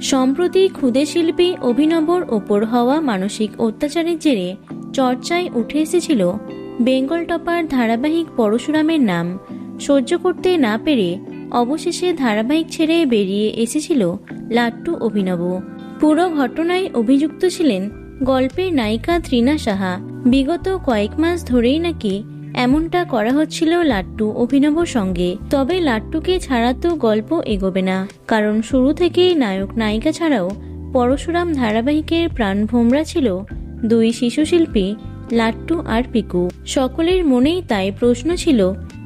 সম্প্রতি ক্ষুদে শিল্পী অভিনবর ওপর হওয়া মানসিক অত্যাচারের জেরে চর্চায় উঠে এসেছিল বেঙ্গল টপার ধারাবাহিক পরশুরামের নাম। সহ্য করতে না পেরে অবশেষে ধারাবাহিক ছেড়ে বেরিয়ে এসেছিল লাট্টু অভিনব। পুরো ঘটনায় অভিযুক্ত ছিলেন গল্পের নায়িকা তৃণা সাহা। বিগত কয়েক মাস ধরেই নাকি এমনটা করা হচ্ছিল লাট্টু অভিনবর সঙ্গে। তবে লাট্টুকে ছাড়া তো গল্প এগোবে না, কারণ শুরু থেকেই নায়ক নায়িকা ছাড়াও পরশুরাম ধারাবাহিকের প্রাণভোমরা ছিল দুই শিশু শিল্পী লাট্টু আর পিকু। সকলের মনেই তাই প্রশ্ন ছিল,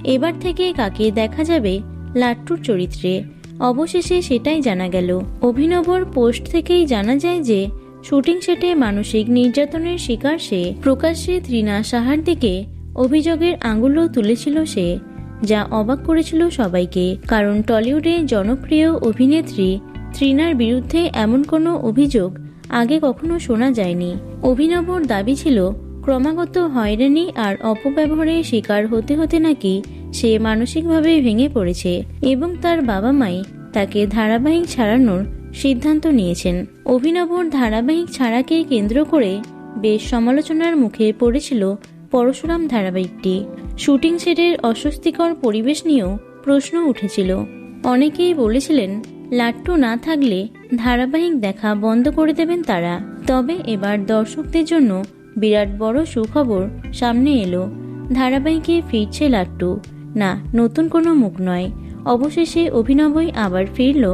এবার থেকে কাকে দেখা যাবে লাট্টুর চরিত্রে। অবশেষে সেটাই জানা গেল। অভিনবর পোস্ট থেকেই জানা যায় যে শুটিং সেটে মানসিক নির্যাতনের শিকার সে। প্রকাশ্যে তৃণা সাহার দিকে অভিযোগের আঙুলও তুলেছিল সে, যা অবাক করেছিল সবাইকে। কারণ টলিউডে জনপ্রিয় অভিনেত্রী তৃণার বিরুদ্ধে এমন কোনো অভিযোগ আগে কখনো শোনা যায়নি। অভিনবর দাবি ছিল ক্রমাগত হয়রানি আর অপব্যবহারের শিকার হতে হতে নাকি সে মানসিকভাবে ভেঙে পড়েছে এবং তার বাবা মাই তাকে ধারাবাহিক ছাড়ানোর সিদ্ধান্ত নিয়েছেন। অভিনবর ধারাবাহিক ছাড়াকে কেন্দ্র করে বেশ সমালোচনার মুখে পড়েছিল পরশুরাম ধারাবাহিকটি। শুটিং সেটের অস্বস্তিকর পরিবেশ নিয়েও প্রশ্ন উঠেছিল। অনেকেই বলেছিলেন লাট্টু না থাকলে ধারাবাহিক দেখা বন্ধ করে দেবেন তারা। তবে এবার দর্শকদের জন্য বিরাট বড় সুখবর সামনে এলো। ধারাবাহিকে ফিরছে লাট্টু। না, নতুন কোনো মুখ নয়। অবশেষে অভিনবই আবার ফিরল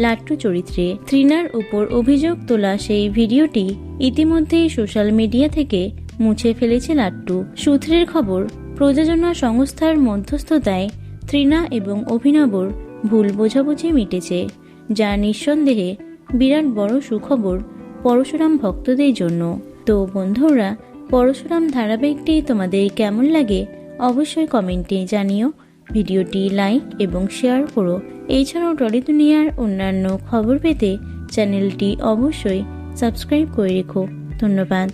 লাট্টু চরিত্রে। তৃণার উপর অভিযোগ তোলা সেই ভিডিওটি ইতিমধ্যেই সোশ্যাল মিডিয়া থেকে মুছে ফেলেছে লাট্টু। সূত্রের খবর, প্রযোজনা সংস্থার মধ্যস্থতায় তৃণা এবং অভিনবর ভুল বোঝাবুঝি মিটেছে, যা নিঃসন্দেহে বিরাট বড় সুখবর পরশুরাম ভক্তদের জন্য। তো বন্ধুরা, পরশুরাম ধারাবাহিকটি তোমাদের কেমন লাগে অবশ্যই কমেন্টে জানিও। ভিডিওটি লাইক এবং শেয়ার করো। এছাড়াও টলি দুনিয়ার অন্যান্য খবর পেতে চ্যানেলটি অবশ্যই সাবস্ক্রাইব করে রেখো। ধন্যবাদ।